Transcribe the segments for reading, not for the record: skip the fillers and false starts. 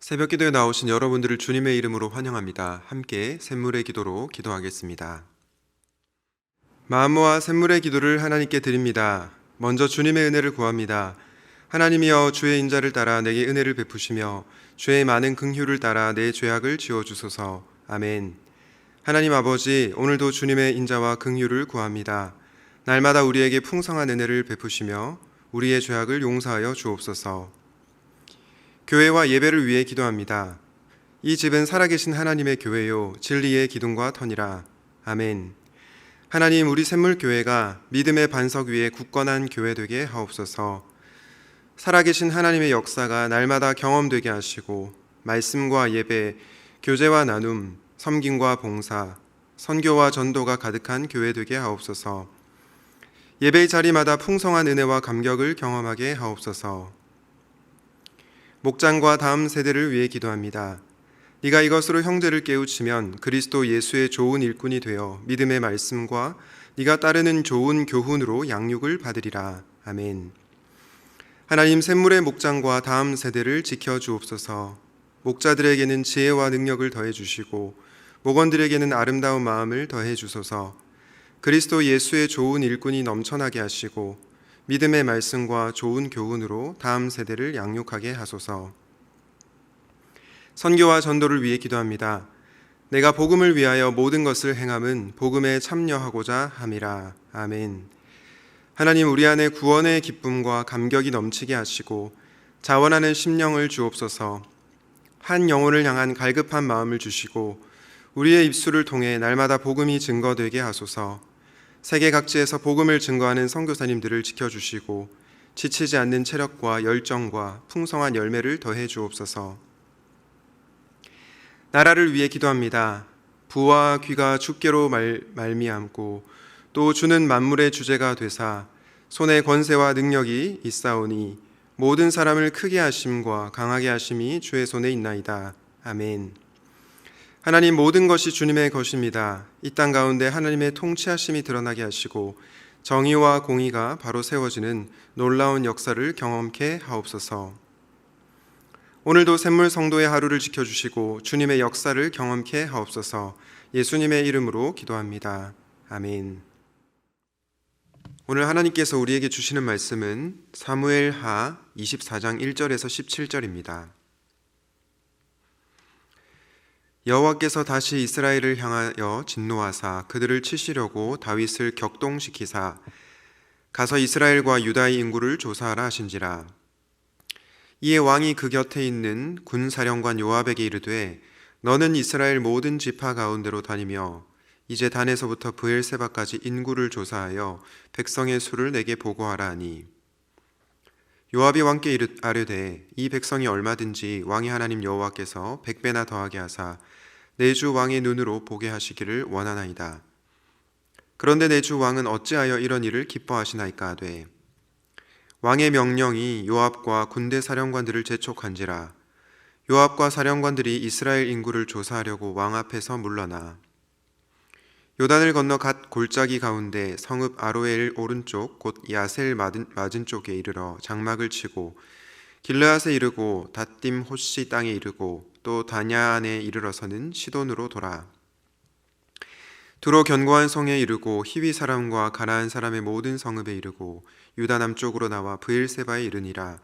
새벽 기도에 나오신 여러분들을 주님의 이름으로 환영합니다. 함께 샘물의 기도로 기도하겠습니다. 마음 모아 샘물의 기도를 하나님께 드립니다. 먼저 주님의 은혜를 구합니다. 하나님이여, 주의 인자를 따라 내게 은혜를 베푸시며 주의 많은 긍휼을 따라 내 죄악을 지워주소서. 아멘. 하나님 아버지, 오늘도 주님의 인자와 긍휼을 구합니다. 날마다 우리에게 풍성한 은혜를 베푸시며 우리의 죄악을 용서하여 주옵소서. 교회와 예배를 위해 기도합니다. 이 집은 살아계신 하나님의 교회요 진리의 기둥과 터니라. 아멘. 하나님, 우리 샘물교회가 믿음의 반석 위에 굳건한 교회 되게 하옵소서. 살아계신 하나님의 역사가 날마다 경험되게 하시고 말씀과 예배, 교제와 나눔, 섬김과 봉사, 선교와 전도가 가득한 교회 되게 하옵소서. 예배의 자리마다 풍성한 은혜와 감격을 경험하게 하옵소서. 목장과 다음 세대를 위해 기도합니다. 네가 이것으로 형제를 깨우치면 그리스도 예수의 좋은 일꾼이 되어 믿음의 말씀과 네가 따르는 좋은 교훈으로 양육을 받으리라. 아멘. 하나님, 샘물의 목장과 다음 세대를 지켜주옵소서. 목자들에게는 지혜와 능력을 더해주시고 목원들에게는 아름다운 마음을 더해주소서. 그리스도 예수의 좋은 일꾼이 넘쳐나게 하시고 믿음의 말씀과 좋은 교훈으로 다음 세대를 양육하게 하소서. 선교와 전도를 위해 기도합니다. 내가 복음을 위하여 모든 것을 행함은 복음에 참여하고자 함이라. 아멘. 하나님, 우리 안에 구원의 기쁨과 감격이 넘치게 하시고 자원하는 심령을 주옵소서. 한 영혼을 향한 갈급한 마음을 주시고 우리의 입술을 통해 날마다 복음이 증거되게 하소서. 세계 각지에서 복음을 증거하는 선교사님들을 지켜주시고 지치지 않는 체력과 열정과 풍성한 열매를 더해 주옵소서. 나라를 위해 기도합니다. 부와 귀가 주께로 말미암고 또 주는 만물의 주제가 되사 손에 권세와 능력이 있사오니 모든 사람을 크게 하심과 강하게 하심이 주의 손에 있나이다. 아멘. 하나님, 모든 것이 주님의 것입니다. 이 땅 가운데 하나님의 통치하심이 드러나게 하시고 정의와 공의가 바로 세워지는 놀라운 역사를 경험케 하옵소서. 오늘도 샘물 성도의 하루를 지켜주시고 주님의 역사를 경험케 하옵소서. 예수님의 이름으로 기도합니다. 아멘. 오늘 하나님께서 우리에게 주시는 말씀은 사무엘하 24장 1절에서 17절입니다. 여호와께서 다시 이스라엘을 향하여 진노하사 그들을 치시려고 다윗을 격동시키사 가서 이스라엘과 유다의 인구를 조사하라 하신지라. 이에 왕이 그 곁에 있는 군사령관 요압에게 이르되 너는 이스라엘 모든 지파 가운데로 다니며 이제 단에서부터 브엘세바까지 인구를 조사하여 백성의 수를 내게 보고하라 하니, 요압이 왕께 아뢰되 이 백성이 얼마든지 왕의 하나님 여호와께서 100배나 더하게 하사 내 주 왕의 눈으로 보게 하시기를 원하나이다. 그런데 내 주 왕은 어찌하여 이런 일을 기뻐하시나이까 하되 왕의 명령이 요압과 군대 사령관들을 재촉한지라. 요압과 사령관들이 이스라엘 인구를 조사하려고 왕 앞에서 물러나 요단을 건너 갓 골짜기 가운데 성읍 아로엘 오른쪽 곧 야셀 맞은 쪽에 이르러 장막을 치고 길르앗에 이르고 닷딤 호시 땅에 이르고 또 다냐안에 이르러서는 시돈으로 돌아 두로 견고한 성에 이르고 히위 사람과 가나안 사람의 모든 성읍에 이르고 유다 남쪽으로 나와 브엘세바에 이르니라.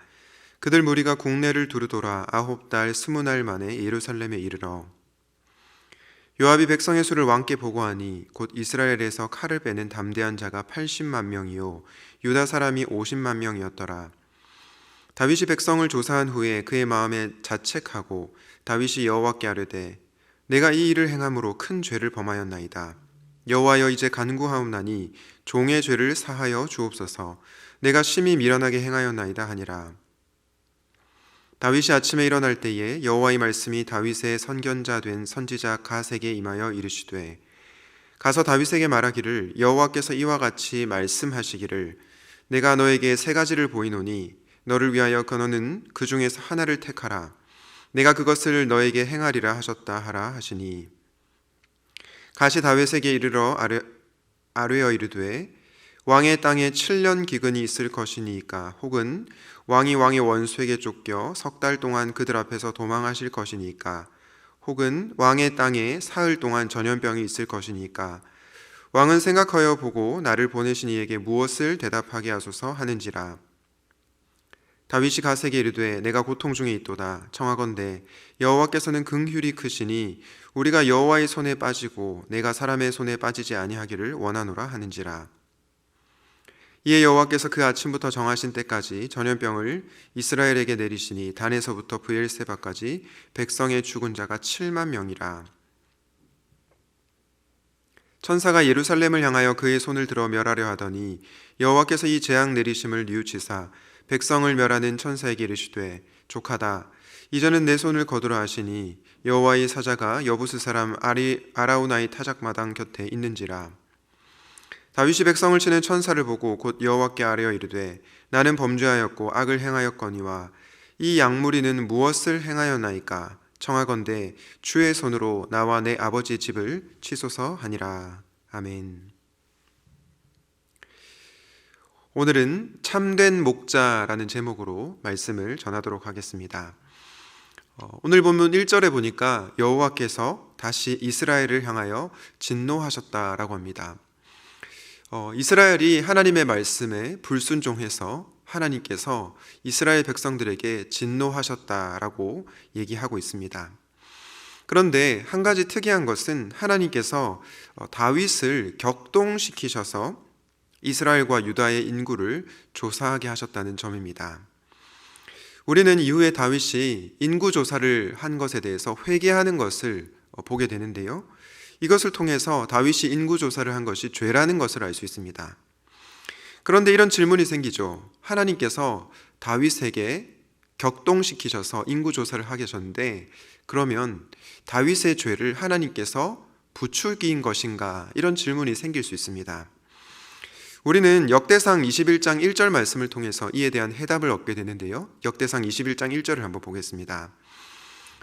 그들 무리가 국내를 두루 돌아 9달 20날 만에 예루살렘에 이르러 요압이 백성의 수를 왕께 보고하니 곧 이스라엘에서 칼을 빼는 담대한 자가 80만 명이요 유다 사람이 50만 명이었더라. 다윗이 백성을 조사한 후에 그의 마음에 자책하고 다윗이 여호와께 아뢰되 내가 이 일을 행함으로 큰 죄를 범하였나이다. 여호와여, 이제 간구하옵나니 종의 죄를 사하여 주옵소서. 내가 심히 미련하게 행하였나이다 하니라. 다윗이 아침에 일어날 때에 여호와의 말씀이 다윗의 선견자 된 선지자 갓에게 임하여 이르시되 가서 다윗에게 말하기를 여호와께서 이와 같이 말씀하시기를 내가 너에게 3가지를 보이노니 너를 위하여 너는 그 중에서 하나를 택하라. 내가 그것을 너에게 행하리라 하셨다 하라 하시니, 갓이 다윗에게 이르러 아뢰어 이르되 왕의 땅에 7년 기근이 있을 것이니까 혹은 왕이 왕의 원수에게 쫓겨 석 달 동안 그들 앞에서 도망하실 것이니까, 혹은 왕의 땅에 사흘 동안 전염병이 있을 것이니까, 왕은 생각하여 보고 나를 보내신 이에게 무엇을 대답하게 하소서 하는지라. 다윗이 갓에게 이르되 내가 고통 중에 있도다. 청하건대 여호와께서는 긍휼이 크시니 우리가 여호와의 손에 빠지고 내가 사람의 손에 빠지지 아니하기를 원하노라 하는지라. 이에 여호와께서 그 아침부터 정하신 때까지 전염병을 이스라엘에게 내리시니 단에서부터 브엘세바까지 백성의 죽은 자가 7만 명이라. 천사가 예루살렘을 향하여 그의 손을 들어 멸하려 하더니 여호와께서 이 재앙 내리심을 뉘우치사 백성을 멸하는 천사에게 이르시되 족하다. 이전은 내 손을 거두라 하시니 여호와의 사자가 여부스 사람 아라우나의 타작마당 곁에 있는지라. 다윗이 백성을 치는 천사를 보고 곧 여호와께 아뢰어 이르되 나는 범죄하였고 악을 행하였거니와 이 양무리는 무엇을 행하였나이까. 청하건대 주의 손으로 나와 내 아버지의 집을 치소서 하니라. 아멘. 오늘은 참된 목자라는 제목으로 말씀을 전하도록 하겠습니다. 오늘 본문 1절에 보니까 여호와께서 다시 이스라엘을 향하여 진노하셨다라고 합니다. 이스라엘이 하나님의 말씀에 불순종해서 하나님께서 이스라엘 백성들에게 진노하셨다라고 얘기하고 있습니다. 그런데 한 가지 특이한 것은 하나님께서 다윗을 격동시키셔서 이스라엘과 유다의 인구를 조사하게 하셨다는 점입니다. 우리는 이후에 다윗이 인구 조사를 한 것에 대해서 회개하는 것을 보게 되는데요. 이것을 통해서 다윗이 인구 조사를 한 것이 죄라는 것을 알 수 있습니다. 그런데 이런 질문이 생기죠. 하나님께서 다윗에게 격동시키셔서 인구 조사를 하게 하셨는데 그러면 다윗의 죄를 하나님께서 부추긴 것인가? 이런 질문이 생길 수 있습니다. 우리는 역대상 21장 1절 말씀을 통해서 이에 대한 해답을 얻게 되는데요. 역대상 21장 1절을 한번 보겠습니다.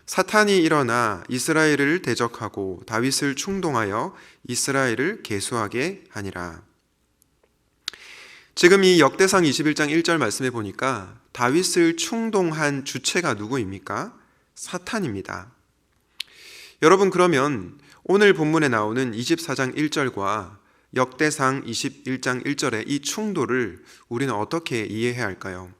사탄이 일어나 이스라엘을 대적하고 다윗을 충동하여 이스라엘을 계수하게 하니라. 지금 이 역대상 21장 1절 말씀에 보니까 다윗을 충동한 주체가 누구입니까? 사탄입니다. 여러분, 그러면 오늘 본문에 나오는 24장 1절과 역대상 21장 1절의 이 충돌을 우리는 어떻게 이해해야 할까요?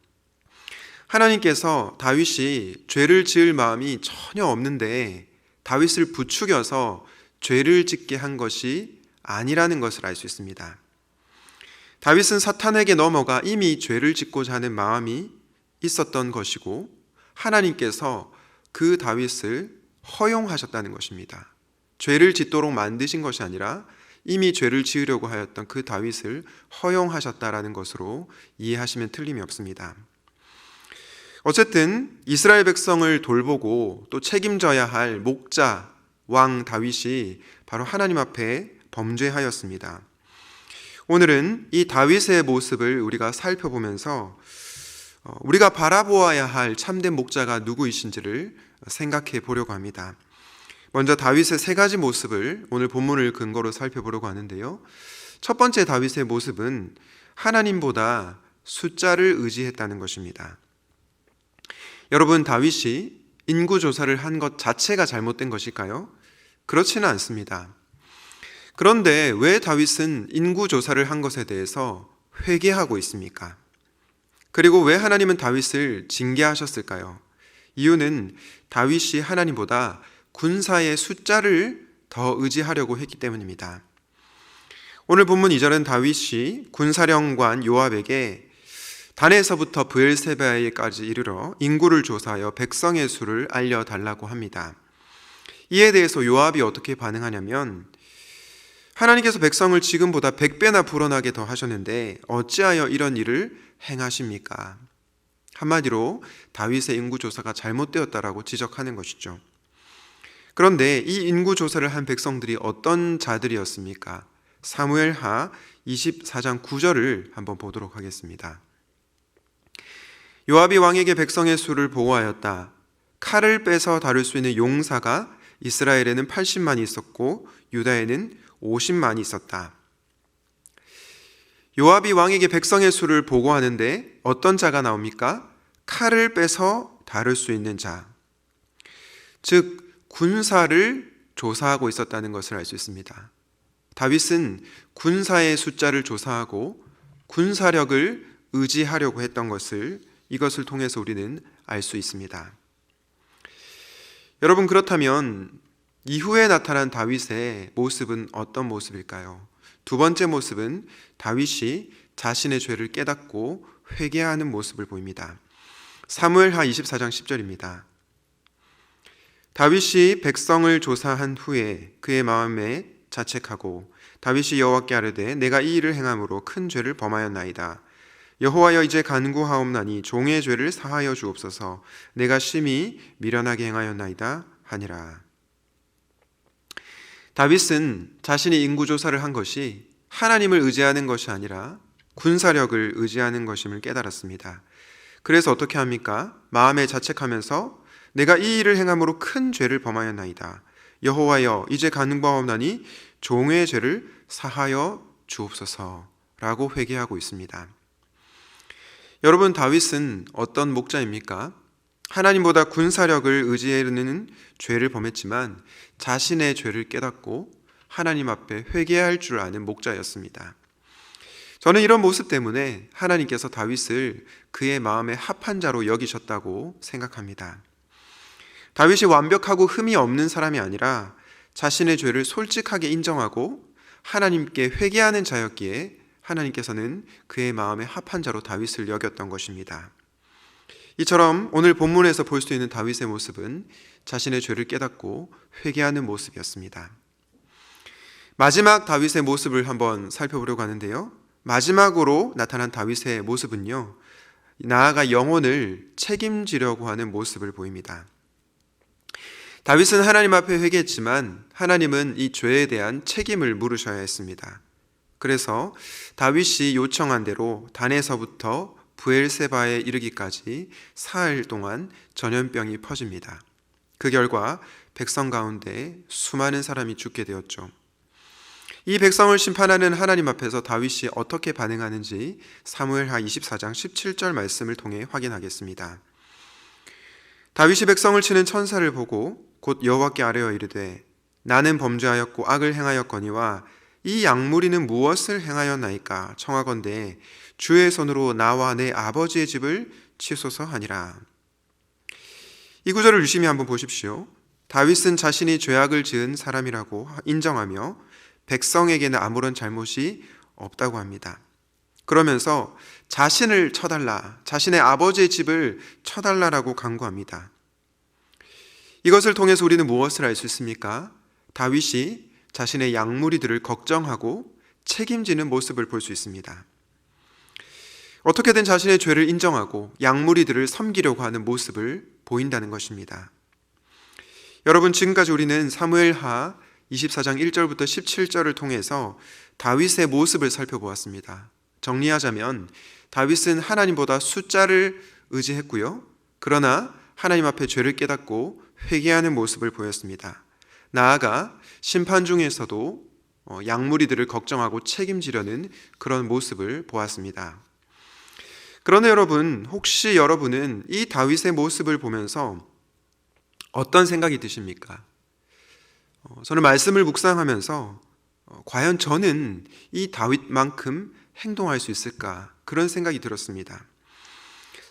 하나님께서 다윗이 죄를 지을 마음이 전혀 없는데 다윗을 부추겨서 죄를 짓게 한 것이 아니라는 것을 알 수 있습니다. 다윗은 사탄에게 넘어가 이미 죄를 짓고자 하는 마음이 있었던 것이고 하나님께서 그 다윗을 허용하셨다는 것입니다. 죄를 짓도록 만드신 것이 아니라 이미 죄를 지으려고 하였던 그 다윗을 허용하셨다라는 것으로 이해하시면 틀림이 없습니다. 어쨌든 이스라엘 백성을 돌보고 또 책임져야 할 목자 왕 다윗이 바로 하나님 앞에 범죄하였습니다. 오늘은 이 다윗의 모습을 우리가 살펴보면서 우리가 바라보아야 할 참된 목자가 누구이신지를 생각해 보려고 합니다. 먼저 다윗의 세 가지 모습을 오늘 본문을 근거로 살펴보려고 하는데요. 첫 번째 다윗의 모습은 하나님보다 숫자를 의지했다는 것입니다. 여러분, 다윗이 인구조사를 한 것 자체가 잘못된 것일까요? 그렇지는 않습니다. 그런데 왜 다윗은 인구조사를 한 것에 대해서 회개하고 있습니까? 그리고 왜 하나님은 다윗을 징계하셨을까요? 이유는 다윗이 하나님보다 군사의 숫자를 더 의지하려고 했기 때문입니다. 오늘 본문 2절은 다윗이 군사령관 요압에게 단에서부터 브엘세바에까지 이르러 인구를 조사하여 백성의 수를 알려달라고 합니다. 이에 대해서 요압이 어떻게 반응하냐면 하나님께서 백성을 지금보다 100배나 불어나게 더 하셨는데 어찌하여 이런 일을 행하십니까? 한마디로 다윗의 인구조사가 잘못되었다라고 지적하는 것이죠. 그런데 이 인구조사를 한 백성들이 어떤 자들이었습니까? 사무엘하 24장 9절을 한번 보도록 하겠습니다. 요압이 왕에게 백성의 수를 보고하였다. 칼을 빼서 다룰 수 있는 용사가 이스라엘에는 80만이 있었고 유다에는 50만이 있었다. 요압이 왕에게 백성의 수를 보고하는데 어떤 자가 나옵니까? 칼을 빼서 다룰 수 있는 자, 즉 군사를 조사하고 있었다는 것을 알 수 있습니다. 다윗은 군사의 숫자를 조사하고 군사력을 의지하려고 했던 것을 이것을 통해서 우리는 알 수 있습니다. 여러분, 그렇다면 이후에 나타난 다윗의 모습은 어떤 모습일까요? 두 번째 모습은 다윗이 자신의 죄를 깨닫고 회개하는 모습을 보입니다. 사무엘하 24장 10절입니다. 다윗이 백성을 조사한 후에 그의 마음에 자책하고 다윗이 여호와께 아뢰되 내가 이 일을 행함으로 큰 죄를 범하였나이다. 여호와여, 이제 간구하옵나니 종의 죄를 사하여 주옵소서. 내가 심히 미련하게 행하였나이다 하니라. 다윗은 자신이 인구조사를 한 것이 하나님을 의지하는 것이 아니라 군사력을 의지하는 것임을 깨달았습니다. 그래서 어떻게 합니까? 마음에 자책하면서 내가 이 일을 행함으로 큰 죄를 범하였나이다. 여호와여, 이제 간구하옵나니 종의 죄를 사하여 주옵소서라고 회개하고 있습니다. 여러분, 다윗은 어떤 목자입니까? 하나님보다 군사력을 의지하는 죄를 범했지만 자신의 죄를 깨닫고 하나님 앞에 회개할 줄 아는 목자였습니다. 저는 이런 모습 때문에 하나님께서 다윗을 그의 마음에 합한 자로 여기셨다고 생각합니다. 다윗이 완벽하고 흠이 없는 사람이 아니라 자신의 죄를 솔직하게 인정하고 하나님께 회개하는 자였기에 하나님께서는 그의 마음에 합한 자로 다윗을 여겼던 것입니다. 이처럼 오늘 본문에서 볼 수 있는 다윗의 모습은 자신의 죄를 깨닫고 회개하는 모습이었습니다. 마지막 다윗의 모습을 한번 살펴보려고 하는데요. 마지막으로 나타난 다윗의 모습은요, 나아가 영혼을 책임지려고 하는 모습을 보입니다. 다윗은 하나님 앞에 회개했지만 하나님은 이 죄에 대한 책임을 물으셔야 했습니다. 그래서 다윗이 요청한 대로 단에서부터 브엘세바에 이르기까지 사흘 동안 전염병이 퍼집니다. 그 결과 백성 가운데 수많은 사람이 죽게 되었죠. 이 백성을 심판하는 하나님 앞에서 다윗이 어떻게 반응하는지 사무엘하 24장 17절 말씀을 통해 확인하겠습니다. 다윗이 백성을 치는 천사를 보고 곧 여호와께 아뢰어 이르되 나는 범죄하였고 악을 행하였거니와 이 양무리는 무엇을 행하였나이까 청하건대 주의 손으로 나와 내 아버지의 집을 치소서 하니라. 이 구절을 유심히 한번 보십시오. 다윗은 자신이 죄악을 지은 사람이라고 인정하며 백성에게는 아무런 잘못이 없다고 합니다. 그러면서 자신을 쳐달라, 자신의 아버지의 집을 쳐달라라고 간구합니다. 이것을 통해서 우리는 무엇을 알 수 있습니까? 다윗이 자신의 양무리들을 걱정하고 책임지는 모습을 볼 수 있습니다. 어떻게든 자신의 죄를 인정하고 양무리들을 섬기려고 하는 모습을 보인다는 것입니다. 여러분, 지금까지 우리는 사무엘하 24장 1절부터 17절을 통해서 다윗의 모습을 살펴보았습니다. 정리하자면 다윗은 하나님보다 숫자를 의지했고요. 그러나 하나님 앞에 죄를 깨닫고 회개하는 모습을 보였습니다. 나아가 심판 중에서도 양무리들을 걱정하고 책임지려는 그런 모습을 보았습니다. 그런데 여러분, 혹시 여러분은 이 다윗의 모습을 보면서 어떤 생각이 드십니까? 저는 말씀을 묵상하면서 과연 저는 이 다윗만큼 행동할 수 있을까? 그런 생각이 들었습니다.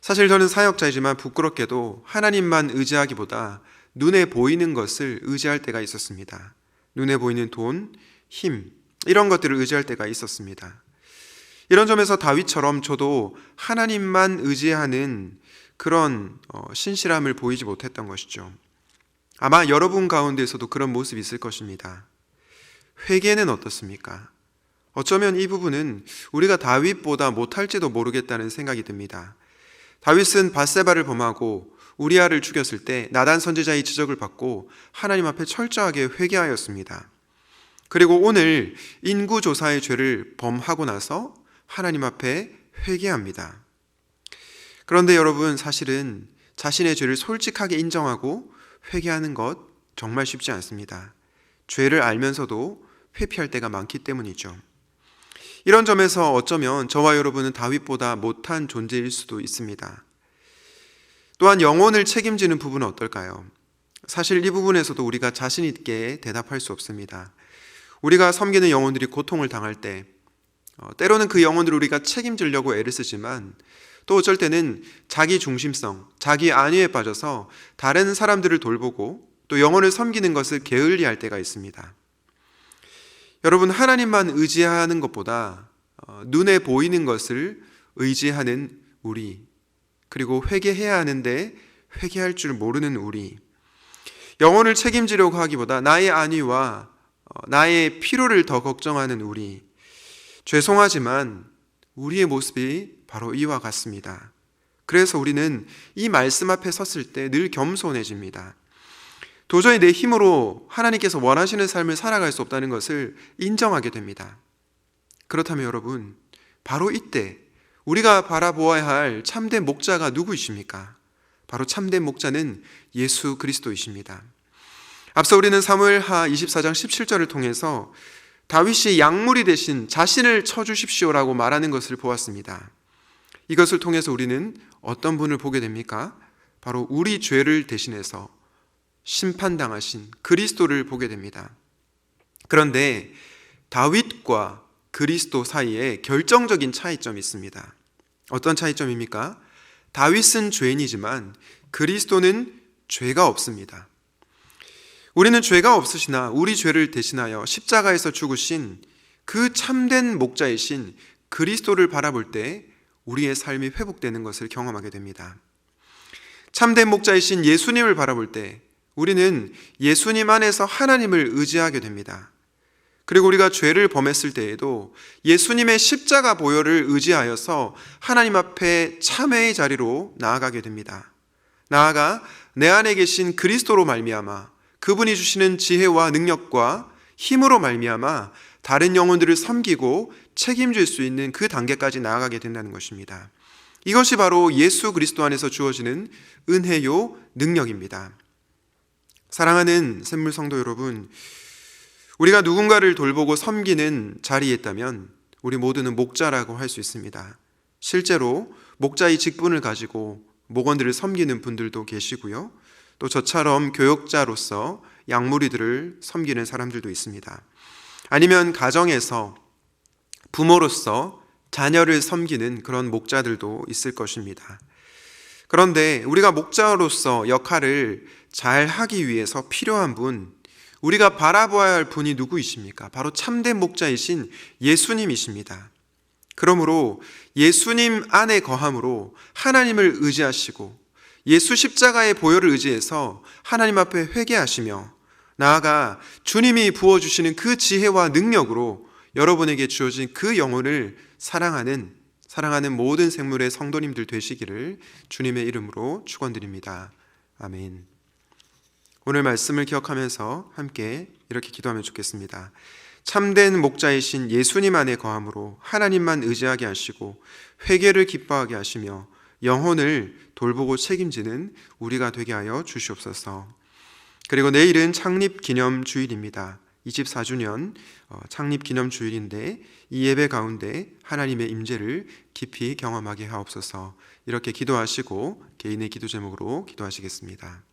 사실 저는 사역자이지만 부끄럽게도 하나님만 의지하기보다 눈에 보이는 것을 의지할 때가 있었습니다. 눈에 보이는 돈, 힘, 이런 것들을 의지할 때가 있었습니다. 이런 점에서 다윗처럼 저도 하나님만 의지하는 그런 신실함을 보이지 못했던 것이죠. 아마 여러분 가운데서도 그런 모습이 있을 것입니다. 회개는 어떻습니까? 어쩌면 이 부분은 우리가 다윗보다 못할지도 모르겠다는 생각이 듭니다. 다윗은 밧세바를 범하고 우리아를 죽였을 때 나단 선지자의 지적을 받고 하나님 앞에 철저하게 회개하였습니다. 그리고 오늘 인구조사의 죄를 범하고 나서 하나님 앞에 회개합니다. 그런데 여러분, 사실은 자신의 죄를 솔직하게 인정하고 회개하는 것 정말 쉽지 않습니다. 죄를 알면서도 회피할 때가 많기 때문이죠. 이런 점에서 어쩌면 저와 여러분은 다윗보다 못한 존재일 수도 있습니다. 또한 영혼을 책임지는 부분은 어떨까요? 사실 이 부분에서도 우리가 자신 있게 대답할 수 없습니다. 우리가 섬기는 영혼들이 고통을 당할 때 때로는 그 영혼들을 우리가 책임지려고 애를 쓰지만 또 어쩔 때는 자기 중심성, 자기 안위에 빠져서 다른 사람들을 돌보고 또 영혼을 섬기는 것을 게을리할 때가 있습니다. 여러분, 하나님만 의지하는 것보다 눈에 보이는 것을 의지하는 우리, 그리고 회개해야 하는데 회개할 줄 모르는 우리, 영혼을 책임지려고 하기보다 나의 안위와 나의 필요를 더 걱정하는 우리, 죄송하지만 우리의 모습이 바로 이와 같습니다. 그래서 우리는 이 말씀 앞에 섰을 때 늘 겸손해집니다. 도저히 내 힘으로 하나님께서 원하시는 삶을 살아갈 수 없다는 것을 인정하게 됩니다. 그렇다면 여러분, 바로 이때 우리가 바라보아야 할 참된 목자가 누구이십니까? 바로 참된 목자는 예수 그리스도이십니다. 앞서 우리는 사무엘하 24장 17절을 통해서 다윗이 양물이 대신 자신을 쳐주십시오라고 말하는 것을 보았습니다. 이것을 통해서 우리는 어떤 분을 보게 됩니까? 바로 우리 죄를 대신해서 심판당하신 그리스도를 보게 됩니다. 그런데 다윗과 그리스도 사이에 결정적인 차이점이 있습니다. 어떤 차이점입니까? 다윗은 죄인이지만 그리스도는 죄가 없습니다. 우리는 죄가 없으시나 우리 죄를 대신하여 십자가에서 죽으신 그 참된 목자이신 그리스도를 바라볼 때 우리의 삶이 회복되는 것을 경험하게 됩니다. 참된 목자이신 예수님을 바라볼 때 우리는 예수님 안에서 하나님을 의지하게 됩니다. 그리고 우리가 죄를 범했을 때에도 예수님의 십자가 보혈을 의지하여서 하나님 앞에 참회의 자리로 나아가게 됩니다. 나아가 내 안에 계신 그리스도로 말미암아 그분이 주시는 지혜와 능력과 힘으로 말미암아 다른 영혼들을 섬기고 책임질 수 있는 그 단계까지 나아가게 된다는 것입니다. 이것이 바로 예수 그리스도 안에서 주어지는 은혜요 능력입니다. 사랑하는 샘물 성도 여러분, 우리가 누군가를 돌보고 섬기는 자리에 있다면 우리 모두는 목자라고 할 수 있습니다. 실제로 목자의 직분을 가지고 목원들을 섬기는 분들도 계시고요. 또 저처럼 교역자로서 양무리들을 섬기는 사람들도 있습니다. 아니면 가정에서 부모로서 자녀를 섬기는 그런 목자들도 있을 것입니다. 그런데 우리가 목자로서 역할을 잘 하기 위해서 필요한 분, 우리가 바라보아야 할 분이 누구이십니까? 바로 참된 목자이신 예수님이십니다. 그러므로 예수님 안에 거함으로 하나님을 의지하시고 예수 십자가의 보혈을 의지해서 하나님 앞에 회개하시며 나아가 주님이 부어주시는 그 지혜와 능력으로 여러분에게 주어진 그 영혼을 사랑하는 모든 생물의 성도님들 되시기를 주님의 이름으로 축원드립니다. 아멘. 오늘 말씀을 기억하면서 함께 이렇게 기도하면 좋겠습니다. 참된 목자이신 예수님 안에 거함으로 하나님만 의지하게 하시고 회개를 기뻐하게 하시며 영혼을 돌보고 책임지는 우리가 되게 하여 주시옵소서. 그리고 내일은 창립기념주일입니다. 24주년 창립기념주일인데 이 예배 가운데 하나님의 임재를 깊이 경험하게 하옵소서. 이렇게 기도하시고 개인의 기도 제목으로 기도하시겠습니다.